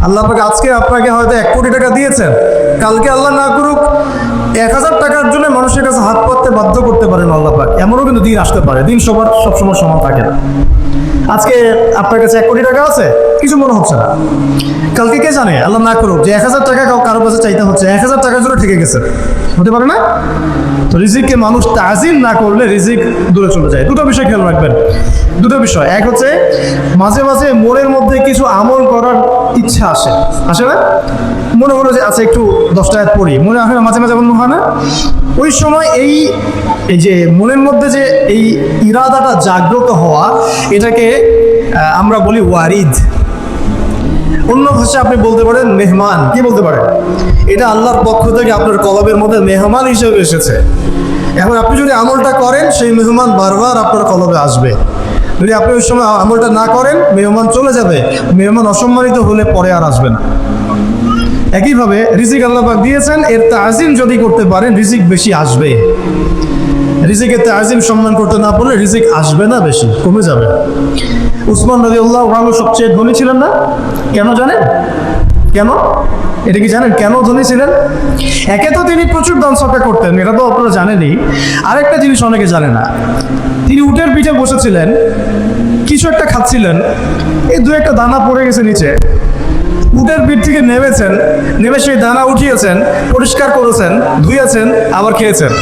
আল্লাহ পাক আজকে আপনাকে হয়তো 1 কোটি টাকা দিয়েছেন, কালকে আল্লাহ না করুক 1000 টাকার জন্য মানুষের কাছে হাত পাততে বাধ্য করতে পারেন আল্লাহ পাক। এমনও কিন্তু দিন আসতে পারে, দিন সবসময় সমান থাকে না। আজকে আপনার কাছে 1 কোটি টাকা আছে, কিছু মনে হচ্ছে না। কালকে কে জানে, আল্লাহ না করুক যে 1000 টাকা কারো কাছে চাইতে হচ্ছে, 1000 টাকার জন্য ঠেকে গেছে, হতে পারে না? তো রিজিককে মানুষ তাজিম না করলে রিজিক দূরে চলে যায়। দুটো বিষয় খেয়াল রাখবেন, দুটো বিষয়। এক হচ্ছে মাঝে মাঝে মনের মধ্যে কিছু আমল করার ইচ্ছা আসে না? মনে হলো যে আচ্ছা একটু 10টা আয়াত পড়ি, মনে আসে না? মাঝে মাঝে মনে হয় না? ওই সময় এই যে মনের মধ্যে যে এই ইরাদাটা জাগ্রত হওয়া, এটাকে আমরা বলি ওয়ারিদ। অন্য ভাষায় আপনি বলতে পারেন মেহমান। কি বলতে পারেন? এটা আল্লাহর পক্ষ থেকে আপনার কলবের মধ্যে মেহমান হিসেবে এসেছে। এখন আপনি যদি আমলটা করেন, সেই মেহমান বারবার আপনার কলবে আসবে। যদি আপনি ওই সময় আমলটা না করেন, মেহমান চলে যাবে, মেহমান অসম্মানিত হলে পরে আর আসবে না। একইভাবে রিজিক আল্লাহ পাক দিয়েছেন, এর তাজিম যদি করতে পারেন রিজিক বেশি আসবে। রিজিকের তাজিম সম্মান করতে না পারলে রিজিক আসবে না, বেশি কমে যাবে। উসমান রাদিয়াল্লাহু আনহু সবচেয়ে ধনী ছিলেন না? কেন জানেন? কেন? এটা কি জানেন কেন ধনী ছিলেন? একে তো তিনি প্রচুর দান সদকা করতেন, এটা তো আপনারা জানেনই। আরেকটা জিনিস অনেকে জানে না, তিনি উটের পিঠে বসেছিলেন, কিছু একটা খাচ্ছিলেন, এই 2-1টা দানা পড়ে গেছে নিচে। উটের পিঠ থেকে নেমেছেন, নেমে সেই দানা উঠিয়েছেন, পরিষ্কার করেছেন, ধুয়েছেন, আবার খেয়েছেন।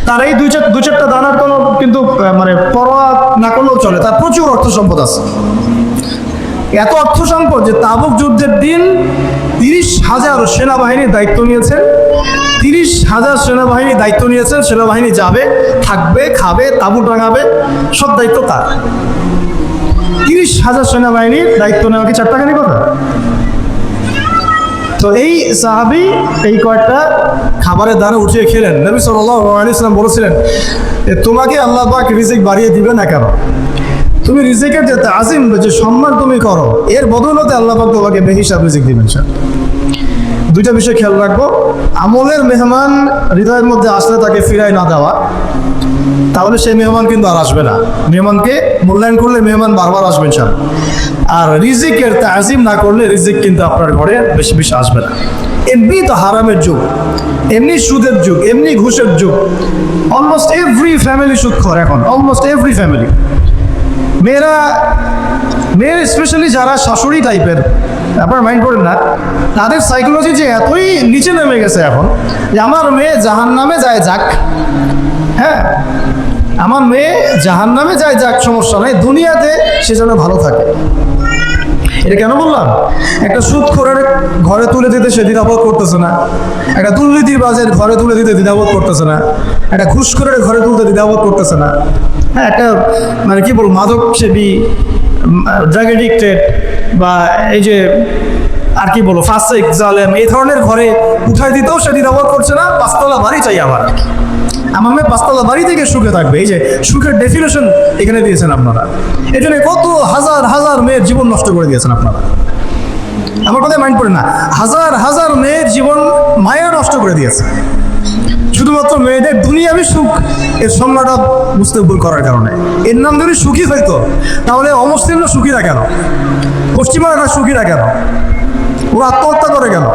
তার এই 2-4টা দানার কোনো কিন্তু মানে পরোয়া না করলেও চলে, তার প্রচুর অর্থ সম্পদ আছে। এত অর্থ সম্পদ যে তাবুক যুদ্ধের দিন 30,000 সেনাবাহিনীর দায়িত্ব নিয়েছেন। 30,000 সেনাবাহিনী দায়িত্ব নিয়েছেন। সেনাবাহিনী যাবে, থাকবে, খাবে, তাঁবু টাঙাবে, সব দায়িত্ব তার। 30,000 সেনাবাহিনীর দায়িত্ব নেওয়া কি চারটাখানি কথা? তো এই সাহাবী এই কয়েকটা খাবারের দ্বারা উঠিয়ে খেলেন। নবী সাল্লাল্লাহু আলাইহি ওয়াসাল্লাম বলেছিলেন, তোমাকে আল্লাহ পাক রিজিক বাড়িয়ে দিবে না কেন? তুমি রিজিকের যে তাজিম, যে সম্মান তুমি করো, এর বদৌলতে আল্লাহ পাক তোমাকে বেহিসাব রিজিক দিবেন। দুইটা বিষয় খেয়াল রাখবো। আমলের মেহমান হৃদয়ের মধ্যে আসলে তাকে ফিরায় না দেওয়া, তাহলে সেই মেহমান কিন্তু আর আসবে না। মেহমানকে মূল্যায়ন করলে মেহমান বারবার আসবেন সব। আর রিজিকের তাজিম না করলে রিজিক কিন্তু আপনার ঘরে বেশি বেশি আসবে না। এমনি তো হারামের যুগ, এমনি সুদের যুগ, এমনি ঘুষের যুগ। অলমোস্ট এভরি ফ্যামিলি সুদখোর এখন, অলমোস্ট এভরি ফ্যামিলি। মেয়ের স্পেশালি যারা শাশুড়ি টাইপের, আপনার মাইন্ড করেন না, তাদের সাইকোলজি যে এতই নিচে নেমে গেছে এখন যে আমার মেয়ে জাহান্নামে যায় যাক। হ্যাঁ, আমার মেয়ে জাহান্নামে যায় যাক, সমস্যা নেই, দুনিয়াতে সে যেন ভালো থাকে। এটা কেন বললাম? একটা সুদখোরের ঘরে তুলে দিতে সে দ্বিধাবোধ করতেছে না, একটা দুর্নীতিবাজের ঘরে তুলে দিতে দ্বিধাবোধ করতেছে না, একটা ঘুষখোরের ঘরে তুলতে দ্বিধাবোধ করতেছে না। হ্যাঁ, একটা মানে কি বলবো, মাদক সেবী, ড্রাগ এডিক্টেড, বা এই যে আর কি বলবো, ফাসিক, জালেম, এই ধরনের ঘরে উঠাই দিতেও সে দ্বিধাবোধ করছে না। 5তলা বাড়ি চাই আমার মেয়ে, 5তলা বাড়ি থেকে সুখে থাকবে। এই যে সুখের ডেফিনেশন এখানে দিয়েছেন আপনারা। এই জন্য কত হাজার হাজার মেয়ের জীবন নষ্ট করে দিয়েছেন আপনারা। আমার কথা মাইন্ড পড়ে না, হাজার হাজার মেয়ের জীবন মায়া নষ্ট করে দিয়েছে, শুধুমাত্র মেয়েদের দুনিয়াবি সুখ এর সংজ্ঞাটা বুঝতে ভুল করার কারণে। এর নাম যদি সুখী হইতো, তাহলে অমুসলিমরা সুখীরা কেন? পশ্চিমারা সুখীরা কেন? ওরা আত্মহত্যা করে কেন?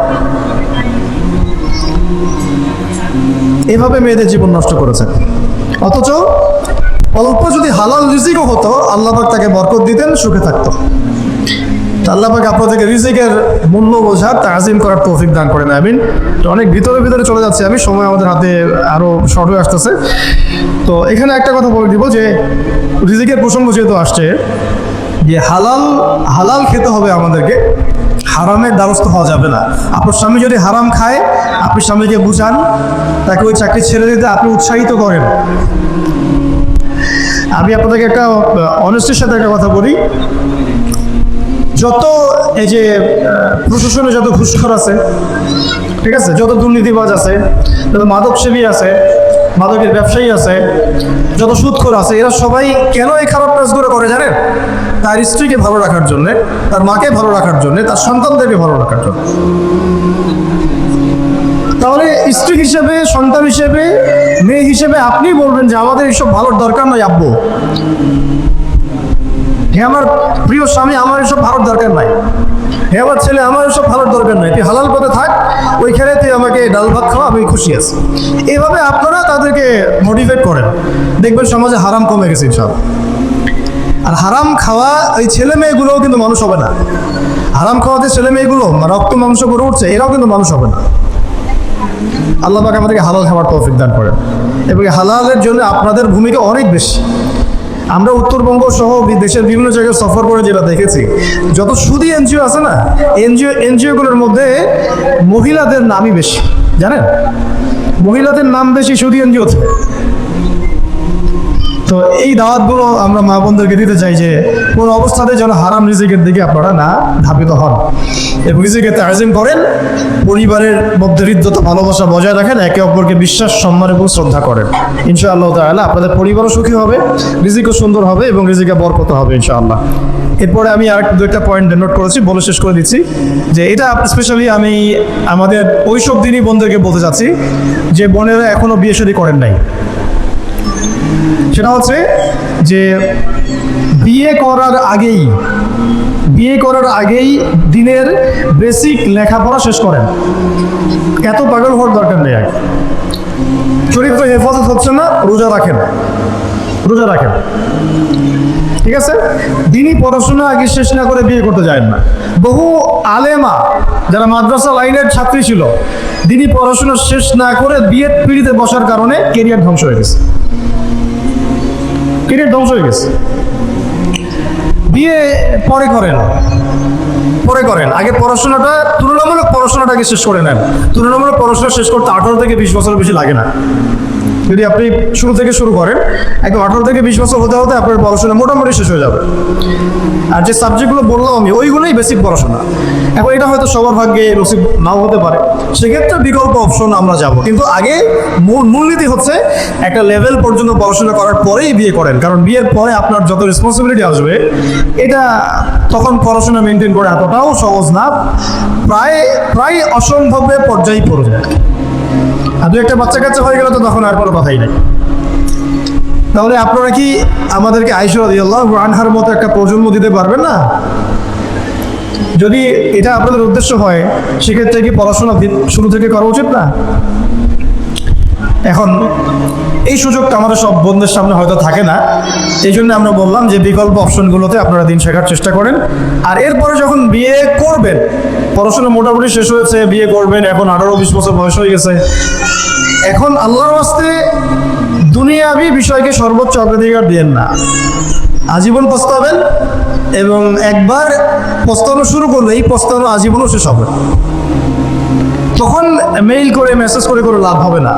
এভাবে মেয়েদের জীবন নষ্ট করেছে। অথচ অল্প যদি হালাল রিজিকও হতো, আল্লাহ পাক তাকে বরকত দিতেন, সুখে থাকতো। আল্লাহ পাক আপনাদেরকে রিজিকের মূল্য বোঝার, তাজিম করার তৌফিক দান করেন, আমিন। তো অনেক ভিতরে চলে যাচ্ছে আমি, সময় আমাদের হাতে আরো শর্ট হয়ে আসতেছে। তো এখানে একটা কথা বলে দিব যে রিজিকের প্রসঙ্গ যেহেতু আসছে, যে হালাল খেতে হবে আমাদেরকে, হারামের দ্বারস্থ হওয়া যাবে না। আপনার স্বামী যদি হারাম খায়, আপনি স্বামীকে বুঝান, তাকে ওই চাকরি ছেড়ে দিতে আপনি উৎসাহিত করেন। আমি আপনাদেরকে একটা অনেস্টির সাথে একটা কথা বলি, যত এই যে প্রশাসনে যত ঘুষখোর আছে, ঠিক আছে, যত দুর্নীতিবাজ আছে, যত মাদক সেবী আছে, মাদকের ব্যবসায়ী আছে, যত সুদখোর আছে, এরা সবাই কেন এই খারাপ কাজগুলো করে জানেন? তার স্ত্রীকে ভালো রাখার জন্য, তার মাকে ভালো রাখার জন্য, তার সন্তানদেরকে ভালো রাখার জন্য। তাহলে স্ত্রী হিসেবে, সন্তান হিসেবে, মেয়ে হিসেবে আপনি বলবেন যে আমাদের এইসব ভালোর দরকার নয় আব্বু। হে আমার প্রিয় স্বামী, আমার এসব ভালোর দরকার নাই। হে আমার ছেলে, আমার এসব ভালোর দরকার নাই, তুই হালাল পথে থাক, ওইখানে তুই আমাকে ডাল ভাত খাওয়া, আমি খুশি আছি। এইভাবে আপনারা তাদেরকে মোটিভেট করেন, দেখবেন সমাজে হারাম কমে গেছে ইনশাআল্লাহ। আর হারাম খাওয়া এই ছেলে মেয়েগুলোও কিন্তু মানুষ হবে না। হারাম খাওয়াতে ছেলে মেয়েগুলো রক্ত মাংস করে উঠছে, এরাও কিন্তু মানুষ হবে না। আল্লাহ পাক আমাদেরকে হালাল খাবার তৌফিক দান করেন, এবং হালালের জন্য আপনাদের ভূমিকা অনেক বেশি। আমরা উত্তরবঙ্গ সহ দেশের বিভিন্ন জায়গায় সফর করে যেটা দেখেছি, যত সুদী এনজিও আছে না, এনজিওগুলোর মধ্যে মহিলাদের নামই বেশি, জানেন? মহিলাদের নাম বেশি সুদী এনজিওতে। তো এই দাওয়াতগুলো আমরা মা বোনদেরকে দিতে চাই যে কোনো অবস্থাতে যেন হারাম রিজিকের দিকে আপনারা না ধাবিত হন, এবং রিজিকে তাজিম করেন, পরিবারের মধ্যে হৃদ্যতা ভালোবাসা বজায় রাখেন, একে অপরকে বিশ্বাস, সম্মান এবং শ্রদ্ধা করেন। ইনশাআল্লাহ তাআলা আপনাদের পরিবারও সুখী হবে, রিজিকও সুন্দর হবে, এবং রিজিকে বরকত হবে ইনশাআল্লাহ। এরপরে আমি আর দু একটা পয়েন্ট নোট করেছি, বলে শেষ করে দিচ্ছি যে এটা স্পেশালি আমি আমাদের ওইসব দিনই বোনদেরকে বলতে চাচ্ছি যে বোনেরা এখনো বিয়ে শাদী করেন নাই। সেটা হচ্ছে যে বিয়ে করার আগেই দিনের বেসিক লেখাপড়া শেষ করেন। এত পাগল হওয়ার দরকার নেই। আগে চরিত্র হেফাজত হচ্ছে না, রোজা রাখেন, ঠিক আছে? দিনই পড়াশোনা আগে শেষ না করে বিয়ে করতে যায় না। বহু আলেমা যারা মাদ্রাসা লাইনের ছাত্রী ছিল, দিনই পড়াশোনা শেষ না করে বিয়ের পিড়িতে বসার কারণে কেরিয়ার ধ্বংস হয়ে গেছে। বিয়ে পরে করেন, আগে পড়াশোনাটা, তুলনামূলক পড়াশোনাটাকে শেষ করে নেন। তুলনামূলক পড়াশোনা শেষ করতে 18 থেকে 20 বছর বেশি লাগে না। যদি আপনি শুরু থেকে শুরু করেন, একদম 18 থেকে 20 বছর হতে হতে আপনার পড়াশোনা মোটামুটি শেষ হয়ে যাবে। আর যে সাবজেক্টগুলো বললাম আমি, ওইগুলোই বেসিক পড়াশোনা। এখন এটা হয়তো সবার ভাগ্যে নসিব নাও হতে পারে, সেক্ষেত্রে বিকল্প অপশন আমরা যাব। কিন্তু আগে মূলনীতি হচ্ছে একটা লেভেল পর্যন্ত পড়াশোনা করার পরেই বিয়ে করেন, কারণ বিয়ের পরে আপনার যত রেসপন্সিবিলিটি আসবে, এটা তখন পড়াশোনা মেনটেন করে এতটাও সহজ না, প্রায় অসম্ভবের পর্যায়ে পড়ে যায়। আর দু একটা বাচ্চা কাচ্চা হয়ে গেলে তো তখন আর কোনো কথাই নেই। তাহলে আপনারা কি আমাদেরকে আয়েশা রাদিয়াল্লাহু আনহার মতো একটা প্রজন্ম দিতে পারবেন না? যদি এটা আপনাদের উদ্দেশ্য হয়, সেক্ষেত্রে কি পড়াশোনা শুরু থেকে করা উচিত না? এখন এই সুযোগটা আমাদের সব বোনদের সামনে হয়তো থাকে না, এই জন্য আমরা বললাম যে বিকল্প অপশনগুলোতে আপনারা দিন শেখার চেষ্টা করেন। আর এরপরে যখন বিয়ে করবেন, পড়াশোনা মোটামুটি শেষ হয়েছে, বিয়ে করবেন, এখন 18-20 বছর বয়স হয়ে গেছে, এখন আল্লাহর ওয়াস্তে দুনিয়াবি বিষয়কে সর্বোচ্চ অগ্রাধিকার দিয়েন না। আজীবন পস্তাবেন, এবং একবার পস্তানো শুরু করলে এই পস্তানো আজীবনও শেষ হবে। তখন মেইল করে মেসেজ করে লাভ হবে না,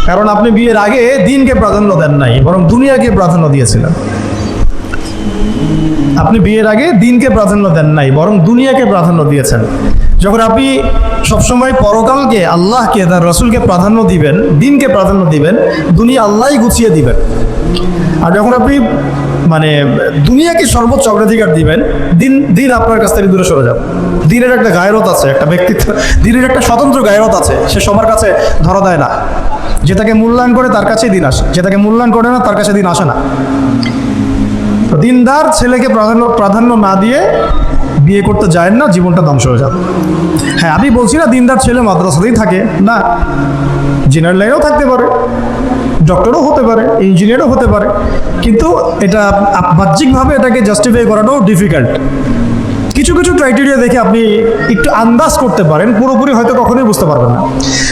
কারণ আপনি বিয়ের আগে দিনকে প্রাধান্য দেন নাই, বরং দুনিয়াকে প্রাধান্য দিয়েছিলেন। আপনি বিয়ের আগে দিনকে প্রাধান্য দেন নাই, বরং দুনিয়াকে প্রাধান্য দিয়েছেন। যখন আপনি সবসময় পরকালকে, আল্লাহকে, তার রসুলকে প্রাধান্য দিবেন, দিনকে প্রাধান্য দিবেন, দুনিয়া আল্লাহই গুছিয়ে দিবেন। আর যখন আপনি দুনিয়াকে সর্বোচ্চ অগ্রাধিকার দিবেন, দিন আপনার কাছ থেকে দূরে সরে যাবে। দিনের একটা গায়রত আছে, একটা ব্যক্তিত্ব, দিনের একটা স্বতন্ত্র গায়রত আছে, সে সবার কাছে ধরা দেয় না। যে তাকে মূল্যায়ন করে তার কাছেই দিন আসে, যে তাকে মূল্যায়ন করে না তার কাছে দিন আসে না। দিনদার ছেলেকে প্রাধান্য না দিয়ে বিয়ে করতে যায় না, জীবনটা ধ্বংস হয়ে যাবে। হ্যাঁ, আমি বলছি না দিনদার ছেলে মাদ্রাসাতেই থাকে না, জেনারেল লাইনেও থাকতে পারে, ডক্টরও হতে পারে, ইঞ্জিনিয়ারও হতে পারে, কিন্তু এটা বাহ্যিকভাবে এটাকে জাস্টিফাই করাটাও ডিফিকাল্ট। কিছু ক্রাইটেরিয়া দেখে আপনি একটু আন্দাজ করতে পারেন, পুরোপুরি হয়তো কখনোই বুঝতে পারবেন না।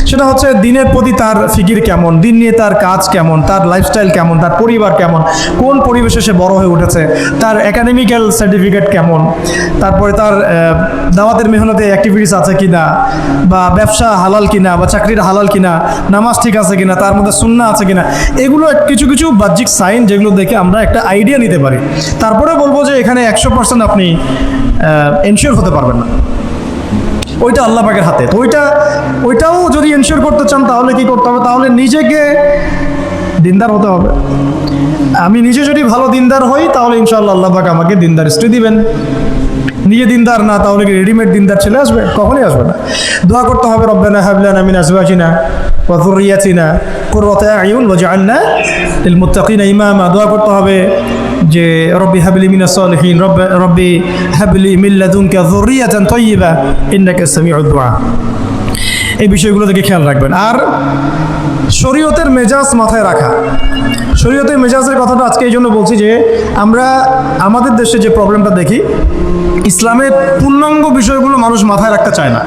সেটা হচ্ছে দিনের প্রতি তার ফিকির কেমন, দিন নিয়ে তার কাজ কেমন, তার লাইফস্টাইল কেমন, তার পরিবার কেমন, কোন পরিবেশে সে বড় হয়ে উঠেছে, তার একাডেমিক্যাল সার্টিফিকেট কেমন, তারপরে তার দাওয়াতের মেহনতে অ্যাক্টিভিটিস আছে কিনা, বা ব্যবসা হালাল কিনা, বা চাকরির হালাল কিনা, নামাজ ঠিক আছে কিনা, তার মধ্যে সুন্নাহ আছে কিনা, এগুলো কিছু বাহ্যিক সাইন যেগুলো দেখে আমরা একটা আইডিয়া নিতে পারি। তারপরে বলবো যে এখানে 100% আপনি এনশিওর হতে পারবেন না, ওইটা আল্লাহ পাকের হাতে। তো ওইটাও যদি এনশিওর করতে চান তাহলে কি করতে হবে? তাহলে নিজেকে দিনদার হতে হবে। আমি নিজে যদি ভালো দিনদার হই তাহলে ইনশাআল্লাহ আল্লাহ পাক আমাকে দিনদার স্ত্রী দিবেন। নিজে দিনদার না, তাহলে কি রেডিমেড দিনদার ছেলে আসবে? কখনই আসবে না। দোয়া করতে হবে, রব্বানা হাব লানা মিন আজওয়াজিনা ওয়া যুররিয়াতিনা কুররাতা আয়ুন ওয়াজআলনা লিল মুত্তাকিনা ইমামা। দোয়া করতে হবে যে রব্বি হাবলি মিনাস সালিহিন, রব্বি হাবলি মিন লাদুনকা যুররিয়াতান তাইয়্যিবা ইন্নাকা সামিউদ দুআ। এই বিষয়গুলো থেকে খেয়াল রাখবেন। আর শরীয়তের মেজাজ মাথায় রাখা, শরীয়তের মেজাজের কথাটা আজকে এই জন্য বলছি যে আমরা আমাদের দেশে যে প্রবলেমটা দেখি, ইসলামের পূর্ণাঙ্গ বিষয়গুলো মানুষ মাথায় রাখতে চায় না।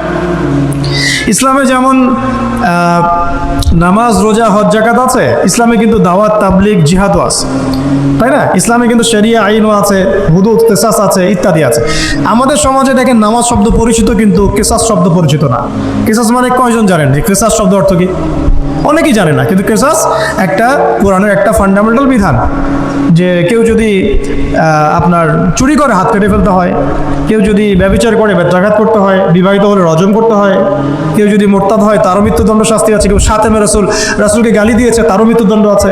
ইসলামে যেমন নামাজ, রোজা, হজ, যাকাত আছে, ইসলামে কিন্তু দাওয়াত, তাবলিগ, জিহাদও আছে, তাই না? ইসলামে কিন্তু শরিয়া আইনও আছে, হুদুদ, কিসাস আছে, ইত্যাদি আছে। আমাদের সমাজে দেখেন নামাজ শব্দ পরিচিত কিন্তু কিসাস শব্দ পরিচিত না। কিসাস মানে কয়জন জানেন যে কিসাস শব্দ অর্থ কি? অনেকেই জানে না, কিন্তু কিসাস একটা কোরআনের একটা ফান্ডামেন্টাল বিধান যে কেউ যদি আপনার চুরি করে হাত কেটে ফেলতে হয়, কেউ যদি ব্যভিচার করে বেত্রাঘাত করতে হয়, বিবাহিত হলে রজম করতে হয়, কেউ যদি মোরতাদ হয় তারও মৃত্যুদণ্ড শাস্তি আছে, কেউ সাতেমে রাসূলকে গালি দিয়েছে তারও মৃত্যুদণ্ড আছে।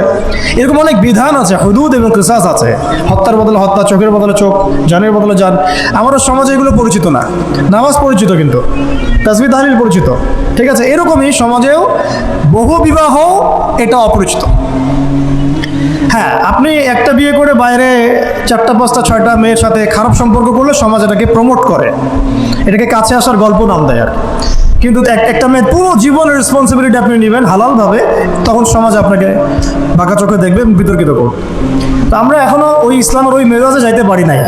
এরকম অনেক বিধান আছে, হুদুদ এবং কিসাস আছে। হত্যার বদলে হত্যা, চোখের বদলে চোখ, জানের বদলে জান। আমাদের সমাজে এগুলো পরিচিত না। নামাজ পরিচিত কিন্তু, তাসবিহ তাহলিল পরিচিত, ঠিক আছে? এরকমই সমাজেও বহু বিবাহ এটা অপরিচিত। হ্যাঁ, আপনি একটা বিয়ে করে বাইরে 4টা 5টা 6টা মেয়ের সাথে খারাপ সম্পর্ক করলে সমাজ এটাকে প্রমোট করে, এটাকে কাছে আসার গল্প নাম দেয় আর। কিন্তু একটা মেয়ের পুরো জীবনের রেসপন্সিবিলিটি আপনি নেবেন হালালভাবে, তখন সমাজ আপনাকে বাঁকা চোখে দেখবে, বিতর্কিত করবে। তো আমরা এখনও ওই ইসলামের ওই মেজাজে যাইতে পারি নাই।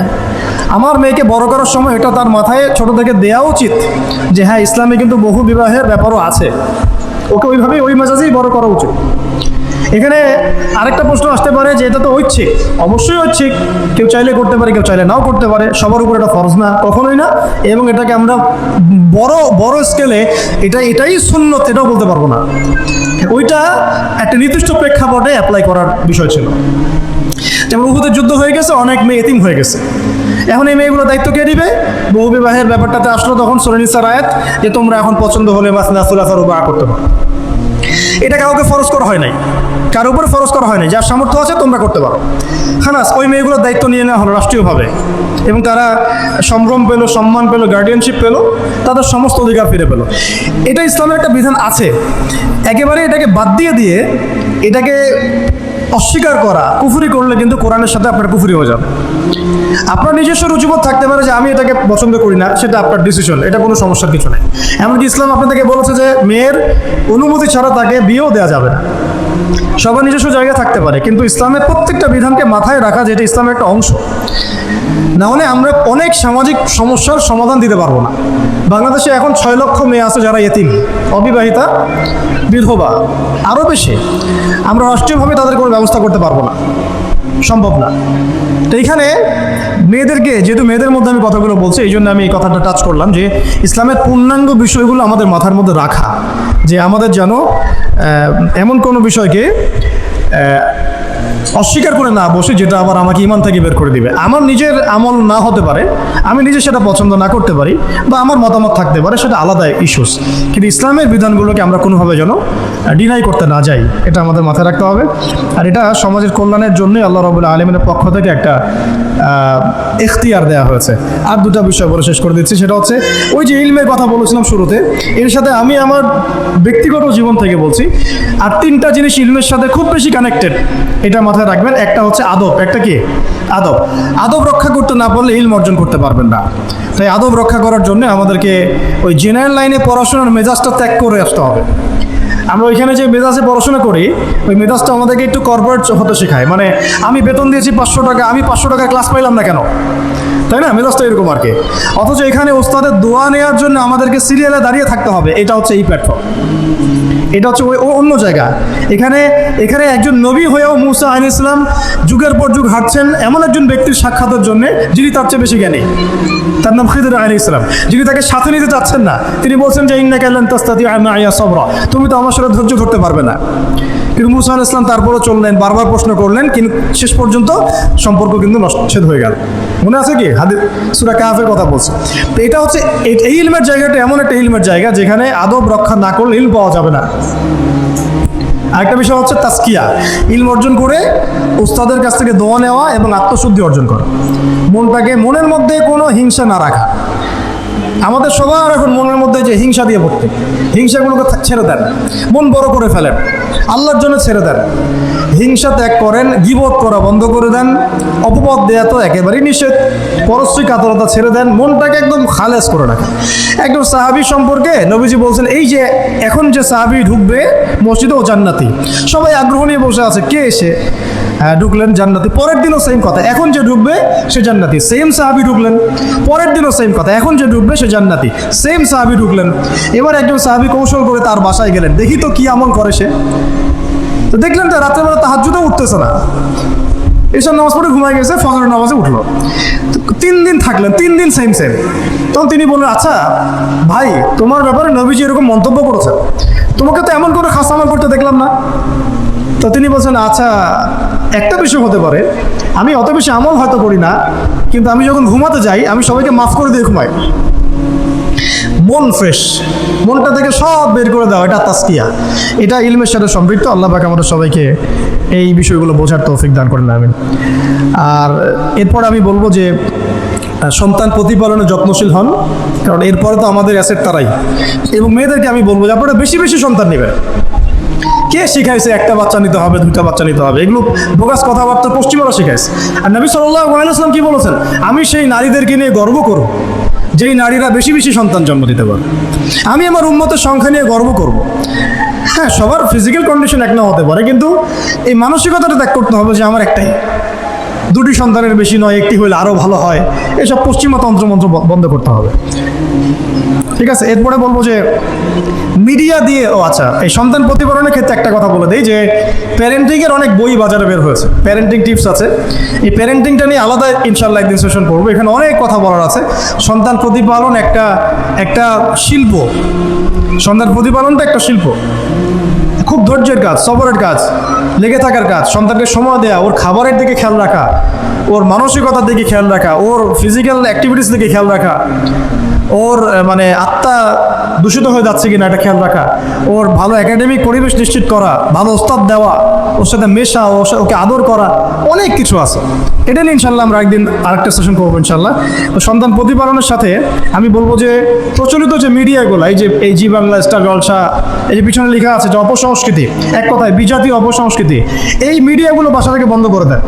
আমার মেয়েকে বড় করার সময় এটা তার মাথায় ছোট থেকে দেওয়া উচিত যে হ্যাঁ, ইসলামে কিন্তু বহু বিবাহের ব্যাপারও আছে, ওকে ওইভাবেই ওই মেজাজেই বড় করা উচিত। এখানে আরেকটা প্রশ্ন আসতে পারে যে এটা তো ঐচ্ছিক। অবশ্যই ঐচ্ছিক, কেউ চাইলে করতে পারে, কেউ চাইলে নাও করতে পারে, সবার উপর এটা ফরজ না, কখনোই না। এবং এটাকে আমরা বড় স্কেলে এটাই সুন্নত এটাও বলতে পারবো না। ওইটা একটা নির্দিষ্ট প্রেক্ষাপটে অ্যাপ্লাই করার বিষয় ছিল। যেমন উহুদের যুদ্ধ হয়ে গেছে, অনেক মেয়ে এতিম হয়ে গেছে, এখন এই মেয়েগুলো দায়িত্ব কে দিবে? বহু বিবাহের ব্যাপারটাতে আসলো তখন সূরা নিসার আয়াত যে তোমরা এখন পছন্দ হলে মাসনা সুলাসা রুবা করতে পারো। এটা কাউকে ফরজ করা হয় নাই, কার উপরে ফরজ করা হয় নাই। যার সামর্থ্য আছে তোমরা করতে পারো। খালাস, ওই মেয়েগুলোর দায়িত্ব নিয়ে নেওয়া হলো রাষ্ট্রীয়ভাবে, এবং তারা সম্ভ্রম পেলো, সম্মান পেলো, গার্ডিয়ানশিপ পেলো, তাদের সমস্ত অধিকার ফিরে পেলো। এটা ইসলামের একটা বিধান আছে। একেবারে এটাকে বাদ দিয়ে এটাকে অস্বীকার করা, কুফরি করলে কিন্তু কোরআনের সাথে আপনার কুফরি হয়ে যাবে। আপনার নিজস্ব রুচিবোধ থাকতে পারে যে আমি এটাকে পছন্দ করি না, সেটা আপনার ডিসিশন, এটা কোনো সমস্যার কিছু নেই। এমনকি ইসলাম আপনাদেরকে বলেছে যে মেয়ের অনুমতি ছাড়া তাকে বিয়েও দেওয়া যাবে না। সবার নিজস্ব জায়গা থাকতে পারে, কিন্তু ইসলামের প্রত্যেকটা বিধানকে মাথায় রাখা যেটা ইসলামের একটা অংশ। না হলে আমরা অনেক সামাজিক সমস্যার সমাধান দিতে পারবো না। বাংলাদেশে এখন 6 লক্ষ মেয়ে আছে যারা এতিম, অবিবাহিতা, বিধবা, আরও বেশি। আমরা রাষ্ট্রীয়ভাবে তাদের কোনো ব্যবস্থা করতে পারবো না, সম্ভব না। তো এইখানে মেয়েদেরকে, যেহেতু মেয়েদের মধ্যে আমি কথাগুলো বলছি, এই জন্য আমি এই কথাটা টাচ করলাম যে ইসলামের পূর্ণাঙ্গ বিষয়গুলো আমাদের মাথার মধ্যে রাখা, যে আমাদের যেন এমন কোনো বিষয়কে অস্বীকার করে না বসে যেটা আবার আমাকে ইমান থেকে বের করে দিবে। আমার নিজের আমল না হতে পারে, আমি নিজে সেটা পছন্দ না করতে পারি, বা আমার মতামত থাকতে পারে, সেটা আলাদা ইস্যুস। কিন্তু ইসলামের বিধানগুলোকে আমরা কোনোভাবে যেন ডিনাই করতে না যাই, এটা আমাদের মাথায় রাখতে হবে। আর এটা সমাজের কল্যাণের জন্যই আল্লাহ রাব্বুল আলামিনের পক্ষ থেকে একটা এখতিয়ার দেওয়া হয়েছে। আর দুটা বিষয় বলে শেষ করে দিচ্ছি, সেটা হচ্ছে ওই যে ইলমের কথা বলেছিলাম শুরুতে, এর সাথে আমি আমার ব্যক্তিগত জীবন থেকে বলছি আর 3টা জিনিস ইলমের সাথে খুব বেশি কানেক্টেড, এটা মাথায় রাখবেন। একটা হচ্ছে আদব। একটা কি? আদব। আদব রক্ষা করতে না পারলে ইলম অর্জন করতে পারবেন না। তাই আদব রক্ষা করার জন্য আমাদেরকে ওই জেনারেল লাইনে পড়াশোনার মেজাজটা ত্যাগ করে আসতে হবে। আমরা ওইখানে যে মেজাজে পড়াশোনা করি, ওই মেজাজটা আমাদেরকে একটু কর্পোরেট হতে শেখায়। মানে আমি বেতন দিয়েছি 500 টাকা, আমি 500 টাকার ক্লাস পাইলাম না কেন, তাই না? মেজাজটা এরকম আর কি। অথচ এখানে ওস্তাদের দোয়া নেওয়ার জন্য আমাদেরকে সিরিয়ালে দাঁড়িয়ে থাকতে হবে। এটা হচ্ছে এই প্ল্যাটফর্ম, এটা হচ্ছে ওই অন্য জায়গা। এখানে একজন নবী হয়েও মুসা আলাইহিস সালাম যুগের পর যুগ হাঁটছেন এমন একজন ব্যক্তির সাক্ষাতের জন্য যিনি তার চেয়ে বেশি জ্ঞানী। তার নাম খিদর আলাইহিস সালাম। যিনি তাকে সাথে নিতে চাচ্ছেন না, তিনি বলছেন যে ইন্নাকা লান তাস্তাতিআ মাইয়া সাবরা, তুমি তো আমার সাথে ধৈর্য ধরতে পারবে না। কিন্তু মুসা আলাইহিস সালাম তারপরও চললেন, বারবার প্রশ্ন করলেন, কিন্তু শেষ পর্যন্ত সম্পর্ক কিন্তু নষ্ট হয়ে গেল। মনে আছে কি হাদিস সূরা কাহফের কথা বলছে। তো এটা হচ্ছে এই ইলমের জায়গাটা এমন একটা ইলমের জায়গা যেখানে আদব রক্ষা না করলে ইলম পাওয়া যাবে না। আরেকটা বিষয় হচ্ছে তাসকিয়া, ইলম অর্জন করে উস্তাদের কাছ থেকে দোয়া নেওয়া এবং আত্মশুদ্ধি অর্জন করা। মনের মধ্যে কোনো হিংসা না রাখা। আমাদের সবার এখন মনের মধ্যে যে হিংসা দিয়ে ভর্তি, হিংসাগুলোকে ছেড়ে দেন, মন বড় করে ফেলেন, আল্লাহর জন্য ছেড়ে দেন, হিংসা ত্যাগ করেন, গীবত করা বন্ধ করে দেন, অপবাদ দেয়া তো একেবারেই নিষেধ, পরশ্রী কাতরতা ছেড়ে দেন, মনটাকে একদম খালেজ করে রাখেন। একদম সাহাবী সম্পর্কে নবীজি বলছেন, এই যে এখন যে সাহাবী ঢুকবে মসজিদে ও জান্নাতি, সবাই আগ্রহ নিয়ে বসে আছে, কে এসে ঢুকলেন জান্নাতি, পরের দিনও সেম কথা, এখন যে ঢুকবে সে জান্নাতি, সেম সাহাবী ঢুকলেন, পরের দিনও সেম কথা, এখন যে ঢুকবে সে জান্নাতি, সেম সাহাবী ঢুকলেন। এবার একজন সাহাবী কৌশল করে তার বাসায় গেলেন, দেখি তো কি আমল করে সে। তো দেখলেন যে রাত্রেবেলা তাহাজ্জুদেও উঠতেছে না, এসব নামাজ পড়ে ঘুমায় গেছে, ফজরের নামাজে উঠলো। 3 দিন থাকলেন, 3 দিন সেম সেম। তখন তিনি বললেন, আচ্ছা ভাই, তোমার ব্যাপারে নবীজি এরকম মন্তব্য করেছেন, তোমাকে তো এমন করে খাস আমল করতে দেখলাম না। তো তিনি বলছেন, আচ্ছা একটা বিষয় হতে পারে, আমি অত বেশি আমল হয়তো করি না, কিন্তু আমি যখন ঘুমাতে যাই আমি সবাইকে মাফ করে দিয়ে ঘুমাই। মন ফ্রেশ, মনটা থেকে সব বের করে দেওয়া, এটা তাসকিয়া, এটা ইলমের সাথে সম্পৃক্ত। আল্লাহ পাক আমাদের সবাইকে এই বিষয়গুলো বোঝার তৌফিক দান করেন, আমিন। আর এরপর আমি বলবো যে সন্তান প্রতিপালনে যত্নশীল হন, কারণ এরপরে তো আমাদের অ্যাসেট তারাই। এবং মেয়েদেরকে আমি বলবো যে আপনারা বেশি বেশি সন্তান নেবেন। কে শিখাইছে একটা বাচ্চা নিতে হবে, 2টা বাচ্চা নিতে হবে? এগুলো বোগাস কথাবার্তা পশ্চিমারা শিখাইছে। আর নবী সাল্লাল্লাহু আলাইহি ওয়াসাল্লাম কি বলেছেন? আমি সেই নারীদেরকে নিয়ে গর্ব করব যেই নারীরা বেশি বেশি সন্তান জন্ম দিতে পারে। আমি আমার উম্মতের সংখ্যা নিয়ে গর্ব করব। হ্যাঁ, সবার ফিজিক্যাল কন্ডিশন এক না হতে পারে, কিন্তু এই মানসিকতাটা ত্যাগ করতে হবে যে আমার একটাই, 2টি সন্তানের বেশি নয়, একটি হলে আরও ভালো হয়। এসব পশ্চিমা তন্ত্রমন্ত্র বন্ধ করতে হবে, ঠিক আছে? এরপরে বলবো যে মিডিয়া দিয়ে, আচ্ছা, এই সন্তান প্রতিপালনের ক্ষেত্রে একটা কথা বলে দিই যে প্যারেন্টিংয়ের অনেক বই বাজারে বের হয়েছে, প্যারেন্টিং টিপস আছে। এই প্যারেন্টিংটা নিয়ে আলাদা ইনশাল্লাহ একদিন সেশন করবো, এখানে অনেক কথা বলার আছে। সন্তান প্রতিপালন একটা শিল্প, সন্তান প্রতিপালনটা একটা শিল্প, খুব ধৈর্যের কাজ, সবরের কাজ, লেগে থাকার কাজ। সন্তানকে সময় দেওয়া, ওর খাবারের দিকে খেয়াল রাখা, ওর মানসিকতার দিকে খেয়াল রাখা, ওর ফিজিক্যাল অ্যাক্টিভিটিস দিকে খেয়াল রাখা, ওর মানে আত্মা দূষিত হয়ে যাচ্ছে কিনা এটা খেয়াল রাখা, ওর ভালো একাডেমিক পরিবেশ নিশ্চিত করা, ভালো ওস্তাদ দেওয়া, ওর সাথে মেশা, ওকে আদর করা, অনেক কিছু আছে। এটা নিয়ে ইনশাল্লাহ আমরা একদিন আরেকটা সেশন করবো ইনশাল্লাহ। তো সন্তান প্রতিপালনের সাথে আমি বলবো যে প্রচলিত যে মিডিয়াগুলো, এই জি বাংলা, স্টার জলসা, এই যে পিছনে লেখা আছে যে অপসংস্কৃতি, এক কথায় বিজাতীয় অপসংস্কৃতি, এই মিডিয়াগুলো বাসা থেকে বন্ধ করে দেয়।